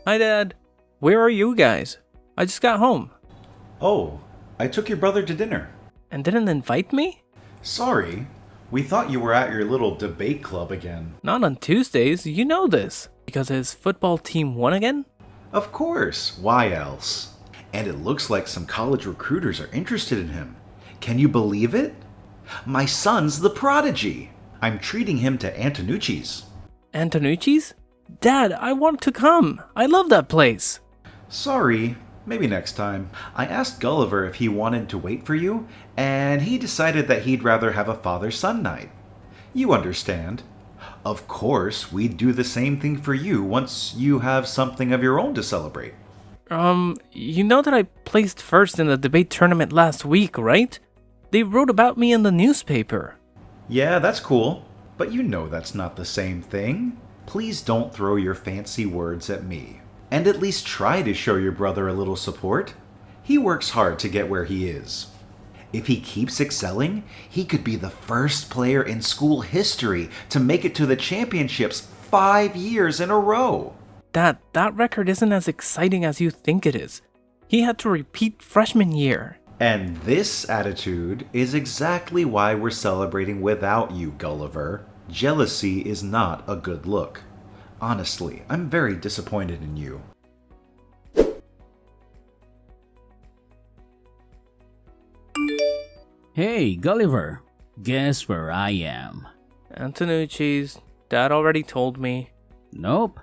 Hi, Dad. Where are you guys? I just got home. Oh, I took your brother to dinner. And didn't invite me? Sorry, we thought you were at your little debate club again. Not on Tuesdays, you know this. Because his football team won again? Of course, why else? And it looks like some college recruiters are interested in him. Can you believe it? My son's the prodigy. I'm treating him to Antonucci's. Antonucci's? Dad, I want to come. I love that place. Sorry, maybe next time. I asked Gulliver if he wanted to wait for you, and he decided that he'd rather have a father-son night. You understand. Of course, we'd do the same thing for you once you have something of your own to celebrate. You know that I placed first in the debate tournament last week, right? They wrote about me in the newspaper. Yeah, that's cool, but you know that's not the same thing. Please don't throw your fancy words at me. And at least try to show your brother a little support. He works hard to get where he is. If he keeps excelling, he could be the first player in school history to make it to the championships 5 years in a row. Dad, that record isn't as exciting as you think it is. He had to repeat freshman year. And this attitude is exactly why we're celebrating without you, Gulliver. Jealousy is not a good look. Honestly, I'm very disappointed in you. Hey, Gulliver. Guess where I am? Antonucci's. Dad already told me. Nope.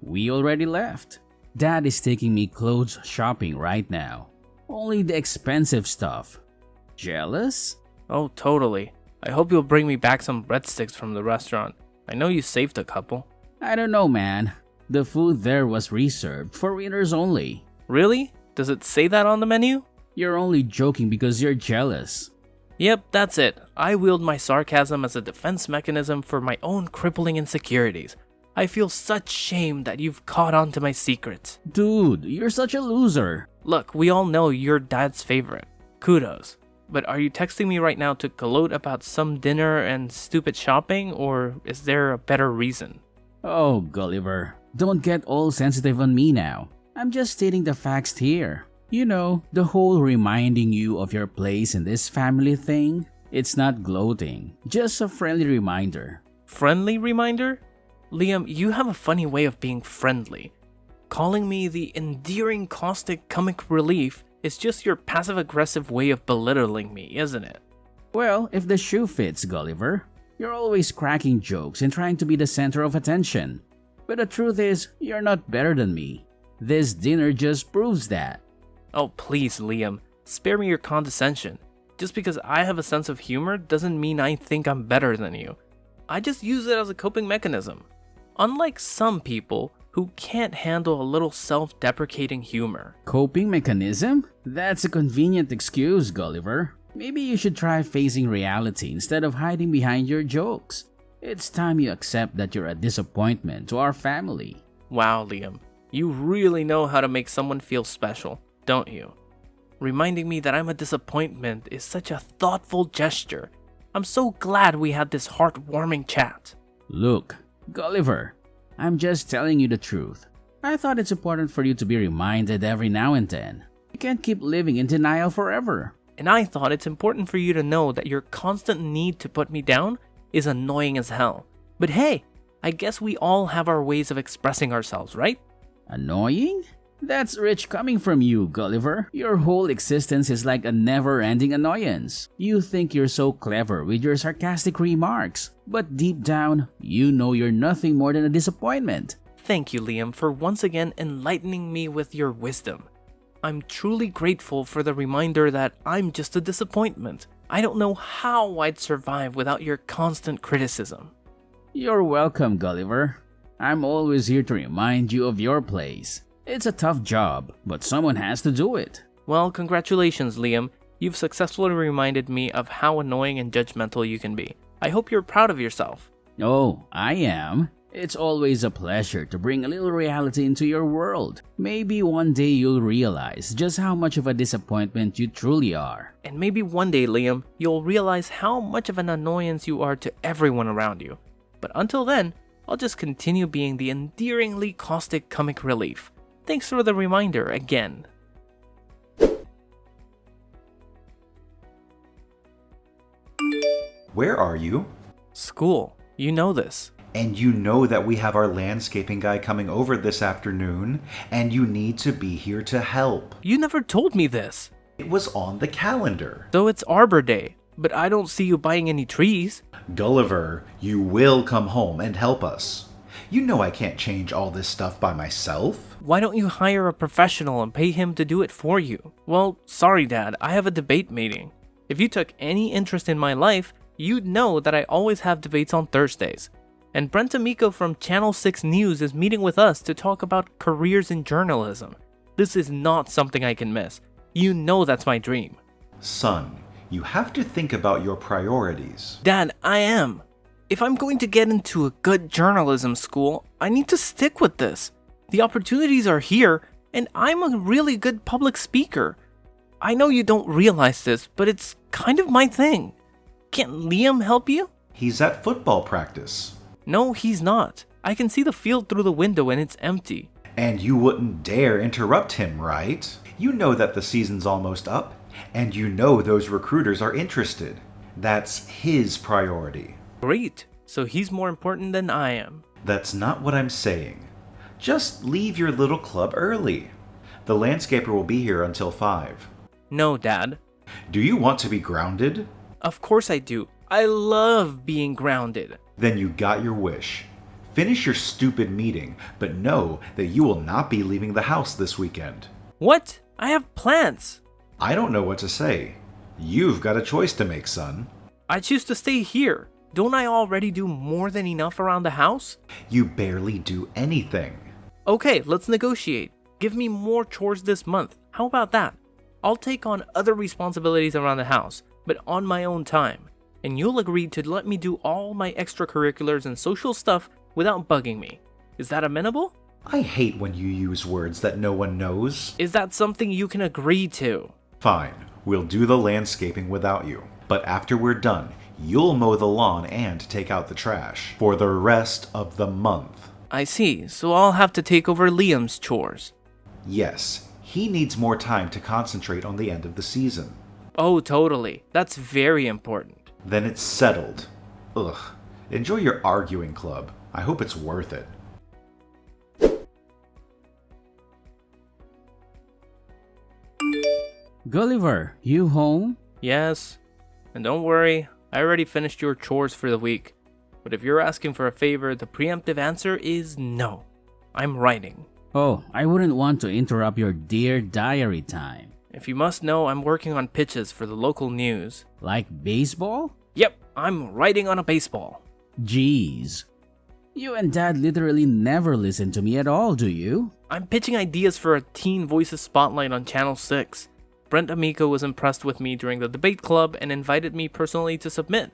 We already left. Dad is taking me clothes shopping right now. Only the expensive stuff. Jealous? Oh, totally. I hope you'll bring me back some breadsticks from the restaurant. I know you saved a couple. I don't know, man. The food there was reserved for winners only. Really? Does it say that on the menu? You're only joking because you're jealous. Yep, that's it. I wield my sarcasm as a defense mechanism for my own crippling insecurities. I feel such shame that you've caught on to my secrets. Dude, you're such a loser. Look, we all know you're Dad's favorite. Kudos. But are you texting me right now to gloat about some dinner and stupid shopping, or is there a better reason? Oh, Gulliver, don't get all sensitive on me now. I'm just stating the facts here. You know, the whole reminding you of your place in this family thing, it's not gloating, just a friendly reminder. Friendly reminder? Liam, you have a funny way of being friendly. Calling me the endearing caustic comic relief is just your passive-aggressive way of belittling me, isn't it? Well, if the shoe fits, Gulliver. You're always cracking jokes and trying to be the center of attention. But the truth is, you're not better than me. This dinner just proves that. Oh, please, Liam. Spare me your condescension. Just because I have a sense of humor doesn't mean I think I'm better than you. I just use it as a coping mechanism. Unlike some people who can't handle a little self-deprecating humor. Coping mechanism? That's a convenient excuse, Gulliver. Maybe you should try facing reality instead of hiding behind your jokes. It's time you accept that you're a disappointment to our family. Wow, Liam. You really know how to make someone feel special, don't you? Reminding me that I'm a disappointment is such a thoughtful gesture. I'm so glad we had this heartwarming chat. Look, Gulliver, I'm just telling you the truth. I thought it's important for you to be reminded every now and then. You can't keep living in denial forever. And I thought it's important for you to know that your constant need to put me down is annoying as hell. But hey, I guess we all have our ways of expressing ourselves, right? Annoying? That's rich coming from you, Gulliver. Your whole existence is like a never-ending annoyance. You think you're so clever with your sarcastic remarks, but deep down, you know you're nothing more than a disappointment. Thank you, Liam, for once again enlightening me with your wisdom. I'm truly grateful for the reminder that I'm just a disappointment. I don't know how I'd survive without your constant criticism. You're welcome, Gulliver. I'm always here to remind you of your place. It's a tough job, but someone has to do it. Well, congratulations, Liam. You've successfully reminded me of how annoying and judgmental you can be. I hope you're proud of yourself. Oh, I am. It's always a pleasure to bring a little reality into your world. Maybe one day you'll realize just how much of a disappointment you truly are. And maybe one day, Liam, you'll realize how much of an annoyance you are to everyone around you. But until then, I'll just continue being the endearingly caustic comic relief. Thanks for the reminder again. Where are you? School. You know this. And you know that we have our landscaping guy coming over this afternoon, and you need to be here to help. You never told me this. It was on the calendar. Though it's Arbor Day, but I don't see you buying any trees. Gulliver, you will come home and help us. You know I can't change all this stuff by myself. Why don't you hire a professional and pay him to do it for you? Well, sorry Dad, I have a debate meeting. If you took any interest in my life, you'd know that I always have debates on Thursdays. And Brent Amico from Channel 6 News is meeting with us to talk about careers in journalism. This is not something I can miss. You know that's my dream. Son, you have to think about your priorities. Dad, I am. If I'm going to get into a good journalism school, I need to stick with this. The opportunities are here, and I'm a really good public speaker. I know you don't realize this, but it's kind of my thing. Can't Liam help you? He's at football practice. No, he's not. I can see the field through the window and it's empty. And you wouldn't dare interrupt him, right? You know that the season's almost up, and you know those recruiters are interested. That's his priority. Great. So he's more important than I am. That's not what I'm saying. Just leave your little club early. The landscaper will be here until 5. No, Dad. Do you want to be grounded? Of course I do. I love being grounded. Then you got your wish. Finish your stupid meeting, but know that you will not be leaving the house this weekend. What? I have plans. I don't know what to say. You've got a choice to make, son. I choose to stay here. Don't I already do more than enough around the house? You barely do anything. Okay, let's negotiate. Give me more chores this month. How about that? I'll take on other responsibilities around the house, but on my own time. And you'll agree to let me do all my extracurriculars and social stuff without bugging me. Is that amenable? I hate when you use words that no one knows. Is that something you can agree to? Fine, we'll do the landscaping without you. But after we're done, you'll mow the lawn and take out the trash for the rest of the month. I see, so I'll have to take over Liam's chores. Yes, he needs more time to concentrate on the end of the season. Oh, totally. That's very important. Then it's settled. Ugh. Enjoy your arguing club. I hope it's worth it. Gulliver, you home? Yes. And don't worry, I already finished your chores for the week. But if you're asking for a favor, the preemptive answer is no. I'm writing. Oh, I wouldn't want to interrupt your dear diary time. If you must know, I'm working on pitches for the local news. Like baseball? Yep, I'm writing on a baseball. Jeez. You and Dad literally never listen to me at all, do you? I'm pitching ideas for a Teen Voices Spotlight on Channel 6. Brent Amico was impressed with me during the debate club and invited me personally to submit.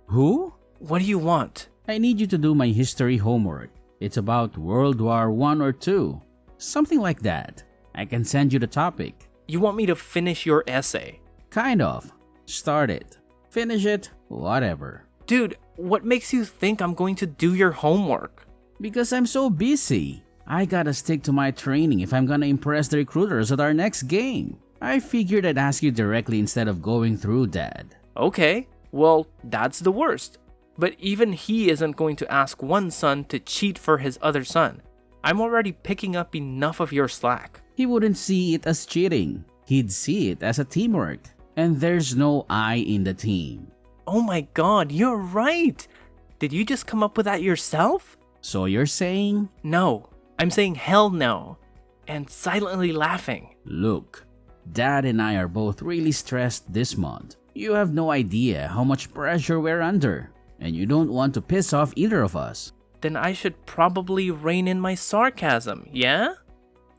Who? What do you want? I need you to do my history homework. It's about World War I or II. Something like that. I can send you the topic. You want me to finish your essay? Kind of. Start it. Finish it. Whatever. Dude, what makes you think I'm going to do your homework? Because I'm so busy. I gotta stick to my training if I'm gonna impress the recruiters at our next game. I figured I'd ask you directly instead of going through Dad. Okay, well, that's the worst. But even he isn't going to ask one son to cheat for his other son. I'm already picking up enough of your slack. He wouldn't see it as cheating. He'd see it as a teamwork. And there's no I in the team. Oh my god, you're right! Did you just come up with that yourself? So you're saying? No, I'm saying hell no. And silently laughing. Look, Dad and I are both really stressed this month. You have no idea how much pressure we're under. And you don't want to piss off either of us. Then I should probably rein in my sarcasm, yeah?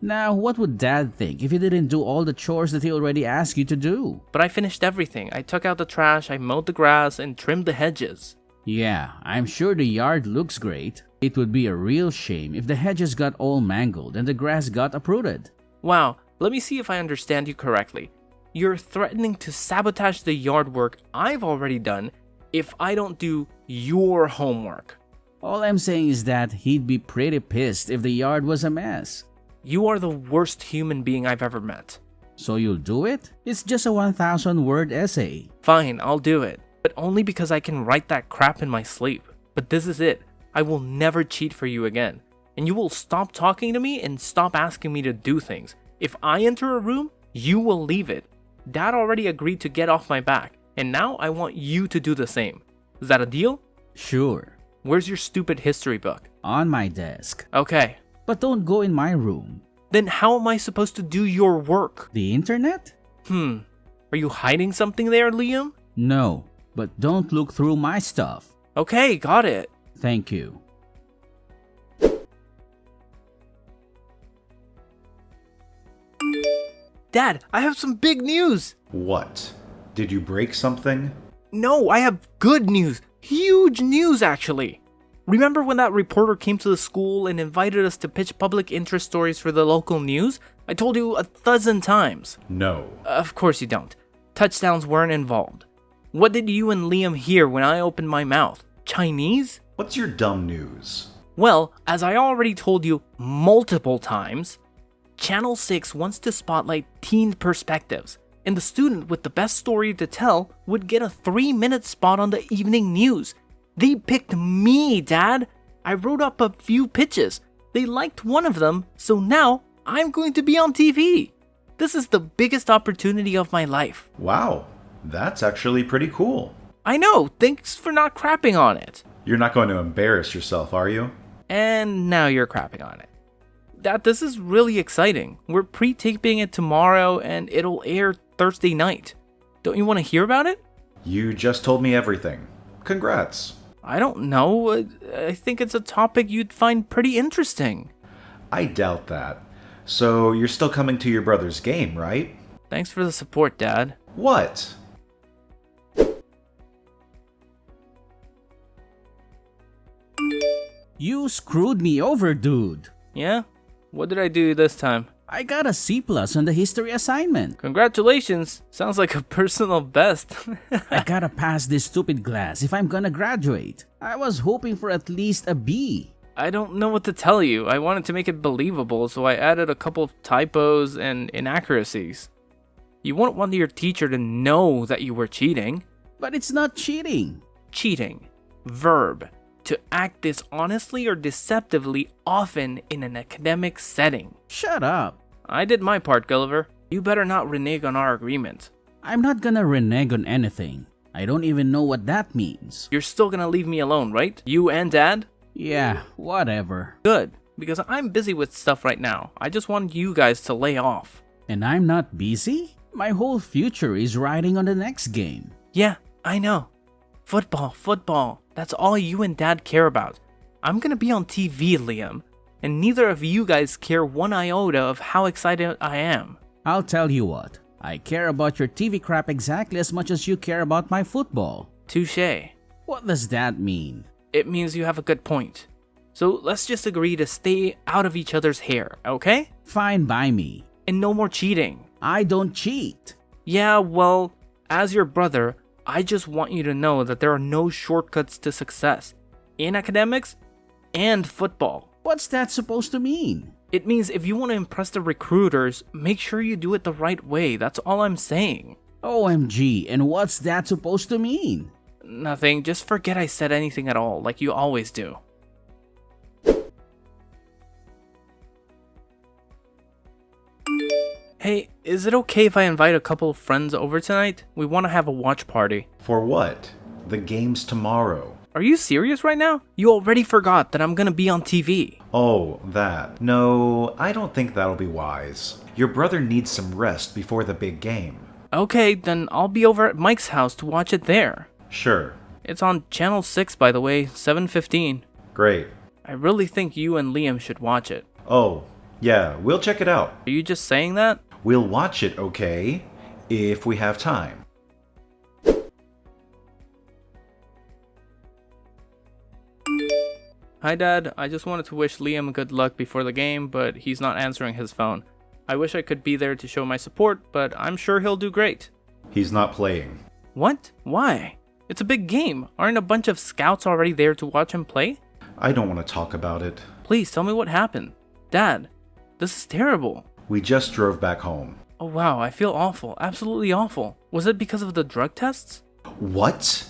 Now, what would Dad think if you didn't do all the chores that he already asked you to do? But I finished everything. I took out the trash, I mowed the grass, and trimmed the hedges. Yeah, I'm sure the yard looks great. It would be a real shame if the hedges got all mangled and the grass got uprooted. Wow, let me see if I understand you correctly. You're threatening to sabotage the yard work I've already done if I don't do your homework. All I'm saying is that he'd be pretty pissed if the yard was a mess. You are the worst human being I've ever met. So you'll do it? It's just a 1,000-word essay. Fine, I'll do it. But only because I can write that crap in my sleep. But this is it. I will never cheat for you again. And you will stop talking to me and stop asking me to do things. If I enter a room, you will leave it. Dad already agreed to get off my back. And now I want you to do the same. Is that a deal? Sure. Where's your stupid history book? On my desk. Okay. But don't go in my room. Then how am I supposed to do your work? The internet? Are you hiding something there, Liam? No, but don't look through my stuff. Okay, got it. Thank you. Dad, I have some big news. What? Did you break something? No, I have good news. Huge news, actually. Remember when that reporter came to the school and invited us to pitch public interest stories for the local news? I told you 1,000 times. No. Of course you don't. Touchdowns weren't involved. What did you and Liam hear when I opened my mouth? Chinese? What's your dumb news? Well, as I already told you multiple times, Channel 6 wants to spotlight teen perspectives, and the student with the best story to tell would get a 3-minute spot on the evening news. They picked me, Dad. I wrote up a few pitches. They liked one of them, so now I'm going to be on TV. This is the biggest opportunity of my life. Wow, that's actually pretty cool. I know, thanks for not crapping on it. You're not going to embarrass yourself, are you? And now you're crapping on it. Dad, this is really exciting. We're pre-taping it tomorrow and it'll air Thursday night. Don't you want to hear about it? You just told me everything. Congrats. I don't know. I think it's a topic you'd find pretty interesting. I doubt that. So you're still coming to your brother's game, right? Thanks for the support, Dad. What? You screwed me over, dude. Yeah? What did I do this time? I got a C+ on the history assignment. Congratulations. Sounds like a personal best. I gotta pass this stupid class if I'm gonna graduate. I was hoping for at least a B. I don't know what to tell you. I wanted to make it believable, so I added a couple of typos and inaccuracies. You wouldn't want your teacher to know that you were cheating. But it's not cheating. Cheating. Verb. To act dishonestly or deceptively, often in an academic setting. Shut up. I did my part, Gulliver. You better not renege on our agreement. I'm not gonna renege on anything. I don't even know what that means. You're still gonna leave me alone, right? You and Dad? Yeah, whatever. Good, because I'm busy with stuff right now. I just want you guys to lay off. And I'm not busy? My whole future is riding on the next game. Yeah, I know. Football. That's all you and Dad care about. I'm gonna be on TV, Liam. And neither of you guys care one iota of how excited I am. I'll tell you what. I care about your TV crap exactly as much as you care about my football. Touché. What does that mean? It means you have a good point. So let's just agree to stay out of each other's hair, okay? Fine by me. And no more cheating. I don't cheat. Yeah, well, as your brother, I just want you to know that there are no shortcuts to success. In academics and football. What's that supposed to mean? It means if you want to impress the recruiters, make sure you do it the right way. That's all I'm saying. OMG, and what's that supposed to mean? Nothing, just forget I said anything at all, like you always do. Hey, is it okay if I invite a couple of friends over tonight? We want to have a watch party. For what? The game's tomorrow. Are you serious right now? You already forgot that I'm gonna be on TV. Oh, that. No, I don't think that'll be wise. Your brother needs some rest before the big game. Okay, then I'll be over at Mike's house to watch it there. Sure. It's on Channel 6, by the way, 7:15. Great. I really think you and Liam should watch it. Oh, yeah, we'll check it out. Are you just saying that? We'll watch it, okay? If we have time. Hi Dad, I just wanted to wish Liam good luck before the game, but he's not answering his phone. I wish I could be there to show my support, but I'm sure he'll do great. He's not playing. What? Why? It's a big game. Aren't a bunch of scouts already there to watch him play? I don't want to talk about it. Please tell me what happened. Dad, this is terrible. We just drove back home. Oh wow, I feel awful. Absolutely awful. Was it because of the drug tests? What?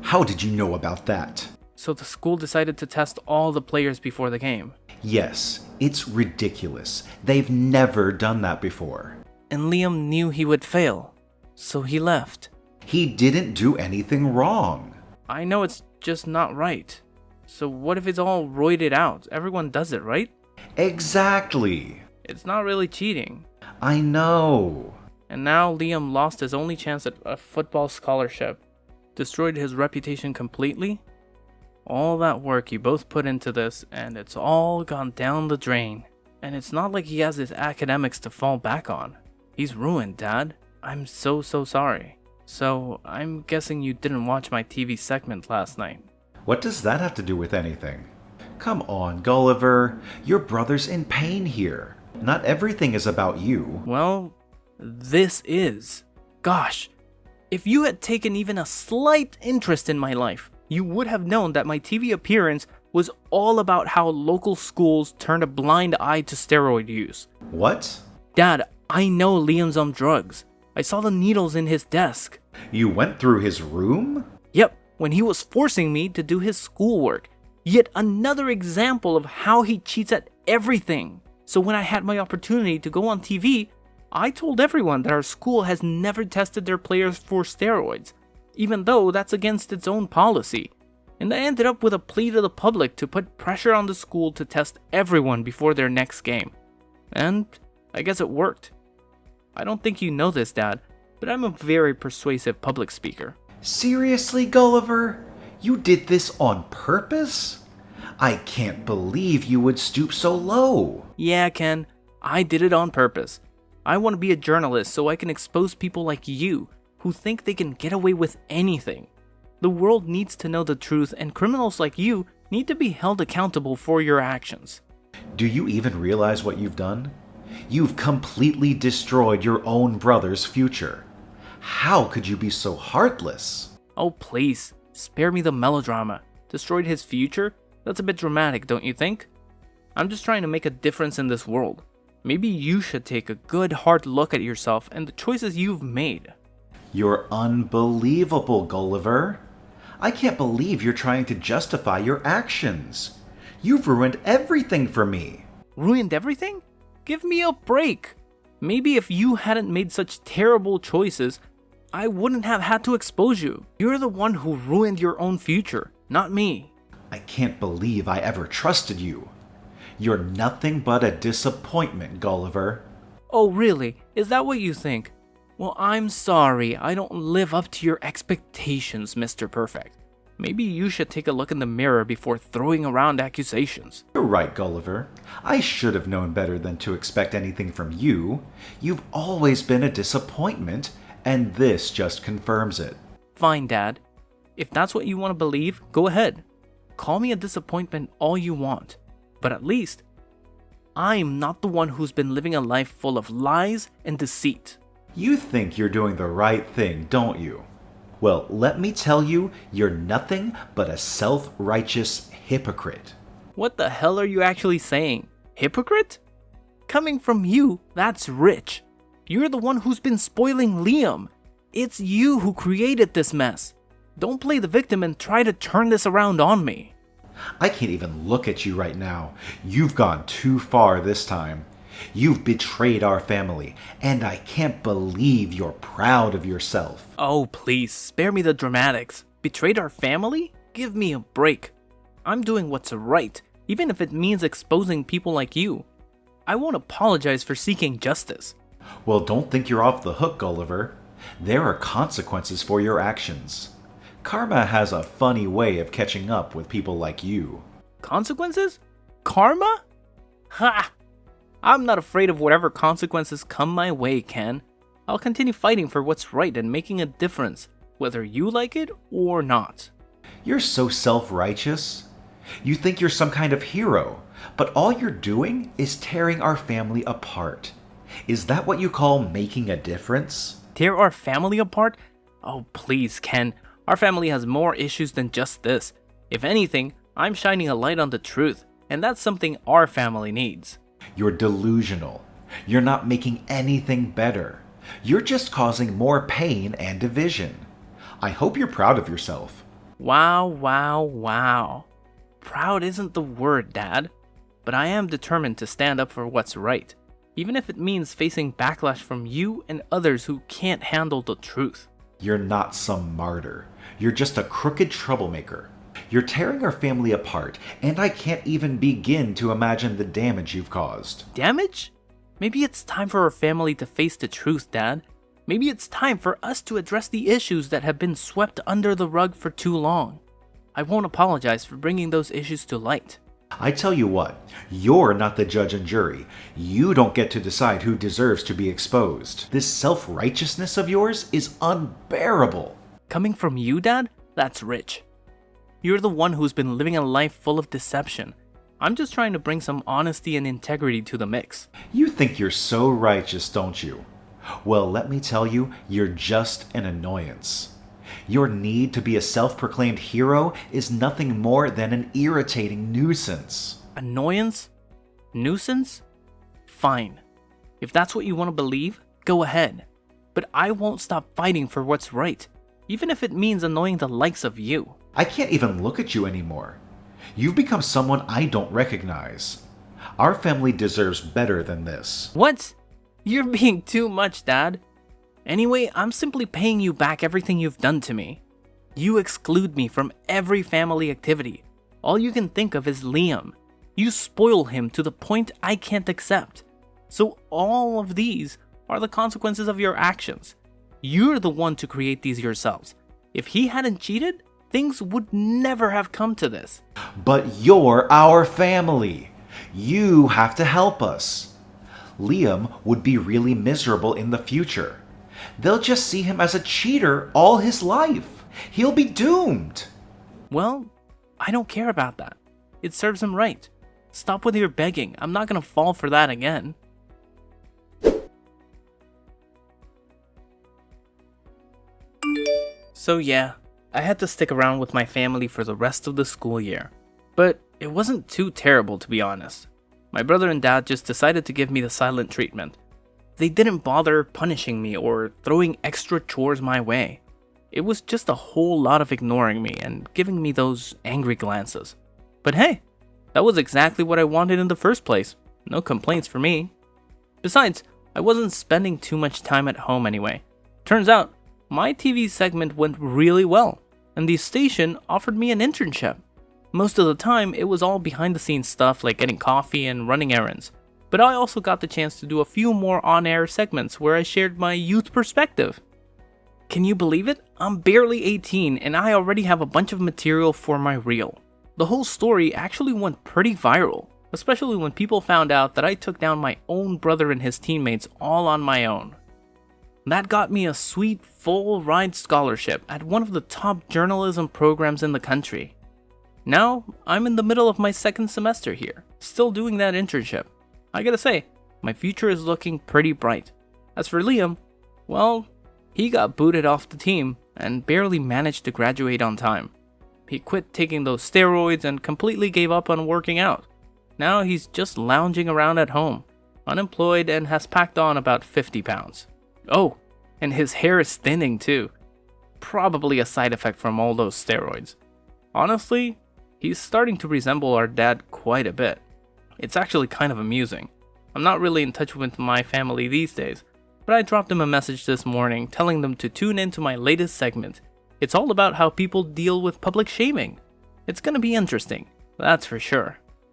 How did you know about that? So the school decided to test all the players before the game. Yes, it's ridiculous. They've never done that before. And Liam knew he would fail. So he left. He didn't do anything wrong. I know it's just not right. So what if it's all roided out? Everyone does it, right? Exactly. It's not really cheating. I know. And now Liam lost his only chance at a football scholarship. Destroyed his reputation completely. All that work you both put into this, and it's all gone down the drain. And it's not like he has his academics to fall back on. He's ruined, Dad. I'm so sorry. So, I'm guessing you didn't watch my TV segment last night. What does that have to do with anything? Come on, Gulliver. Your brother's in pain here. Not everything is about you. Well, this is. Gosh, if you had taken even a slight interest in my life, you would have known that my TV appearance was all about how local schools turned a blind eye to steroid use. What? Dad, I know Liam's on drugs. I saw the needles in his desk. You went through his room? Yep, when he was forcing me to do his schoolwork. Yet another example of how he cheats at everything. So when I had my opportunity to go on TV, I told everyone that our school has never tested their players for steroids, even though that's against its own policy. And I ended up with a plea to the public to put pressure on the school to test everyone before their next game. And I guess it worked. I don't think you know this, Dad, but I'm a very persuasive public speaker. Seriously, Gulliver? You did this on purpose? I can't believe you would stoop so low. Yeah, Ken, I did it on purpose. I want to be a journalist so I can expose people like you who think they can get away with anything. The world needs to know the truth, and criminals like you need to be held accountable for your actions. Do you even realize what you've done? You've completely destroyed your own brother's future. How could you be so heartless? Oh, please, spare me the melodrama. Destroyed his future? That's a bit dramatic, don't you think? I'm just trying to make a difference in this world. Maybe you should take a good hard look at yourself and the choices you've made. You're unbelievable, Gulliver. I can't believe you're trying to justify your actions. You've ruined everything for me. Ruined everything? Give me a break. Maybe if you hadn't made such terrible choices, I wouldn't have had to expose you. You're the one who ruined your own future, not me. I can't believe I ever trusted you. You're nothing but a disappointment, Gulliver. Oh, really? Is that what you think? Well, I'm sorry. I don't live up to your expectations, Mr. Perfect. Maybe you should take a look in the mirror before throwing around accusations. You're right, Gulliver. I should have known better than to expect anything from you. You've always been a disappointment, and this just confirms it. Fine, Dad. If that's what you want to believe, go ahead. Call me a disappointment all you want. But at least, I'm not the one who's been living a life full of lies and deceit. You think you're doing the right thing, don't you? Well, let me tell you, you're nothing but a self-righteous hypocrite. What the hell are you actually saying? Hypocrite? Coming from you, that's rich. You're the one who's been spoiling Liam. It's you who created this mess. Don't play the victim and try to turn this around on me. I can't even look at you right now. You've gone too far this time. You've betrayed our family, and I can't believe you're proud of yourself. Oh, please, spare me the dramatics. Betrayed our family? Give me a break. I'm doing what's right, even if it means exposing people like you. I won't apologize for seeking justice. Well, don't think you're off the hook, Gulliver. There are consequences for your actions. Karma has a funny way of catching up with people like you. Consequences? Karma? Ha! I'm not afraid of whatever consequences come my way, Ken. I'll continue fighting for what's right and making a difference, whether you like it or not. You're so self-righteous. You think you're some kind of hero, but all you're doing is tearing our family apart. Is that what you call making a difference? Tear our family apart? Oh, please, Ken. Our family has more issues than just this. If anything, I'm shining a light on the truth, and that's something our family needs. You're delusional. You're not making anything better. You're just causing more pain and division. I hope you're proud of yourself. Wow, wow, wow. Proud isn't the word, Dad. But I am determined to stand up for what's right, even if it means facing backlash from you and others who can't handle the truth. You're not some martyr. You're just a crooked troublemaker. You're tearing our family apart, and I can't even begin to imagine the damage you've caused. Damage? Maybe it's time for our family to face the truth, Dad. Maybe it's time for us to address the issues that have been swept under the rug for too long. I won't apologize for bringing those issues to light. I tell you what, you're not the judge and jury. You don't get to decide who deserves to be exposed. This self-righteousness of yours is unbearable. Coming from you, Dad? That's rich. You're the one who's been living a life full of deception. I'm just trying to bring some honesty and integrity to the mix. You think you're so righteous, don't you? Well, let me tell you, you're just an annoyance. Your need to be a self-proclaimed hero is nothing more than an irritating nuisance. Annoyance? Nuisance? Fine. If that's what you want to believe, go ahead. But I won't stop fighting for what's right, even if it means annoying the likes of you. I can't even look at you anymore. You've become someone I don't recognize. Our family deserves better than this. What? You're being too much, Dad. Anyway, I'm simply paying you back everything you've done to me. You exclude me from every family activity. All you can think of is Liam. You spoil him to the point I can't accept. So all of these are the consequences of your actions. You're the one to create these yourselves. If he hadn't cheated, things would never have come to this. But you're our family. You have to help us. Liam would be really miserable in the future. They'll just see him as a cheater all his life. He'll be doomed. Well, I don't care about that. It serves him right. Stop with your begging. I'm not gonna fall for that again. So yeah, I had to stick around with my family for the rest of the school year. But it wasn't too terrible, to be honest. My brother and dad just decided to give me the silent treatment. They didn't bother punishing me or throwing extra chores my way. It was just a whole lot of ignoring me and giving me those angry glances. But hey, that was exactly what I wanted in the first place. No complaints for me. Besides, I wasn't spending too much time at home anyway. Turns out, my TV segment went really well, and the station offered me an internship. Most of the time, it was all behind the scenes stuff like getting coffee and running errands. But I also got the chance to do a few more on-air segments where I shared my youth perspective. Can you believe it? I'm barely 18 and I already have a bunch of material for my reel. The whole story actually went pretty viral, especially when people found out that I took down my own brother and his teammates all on my own. That got me a sweet full-ride scholarship at one of the top journalism programs in the country. Now, I'm in the middle of my second semester here, still doing that internship. I gotta say, my future is looking pretty bright. As for Liam, well, he got booted off the team and barely managed to graduate on time. He quit taking those steroids and completely gave up on working out. Now he's just lounging around at home, unemployed, and has packed on about 50 pounds. Oh, and his hair is thinning too. Probably a side effect from all those steroids. Honestly, he's starting to resemble our dad quite a bit. It's actually kind of amusing. I'm not really in touch with my family these days, but I dropped them a message this morning telling them to tune into my latest segment. It's all about how people deal with public shaming. It's gonna be interesting, that's for sure.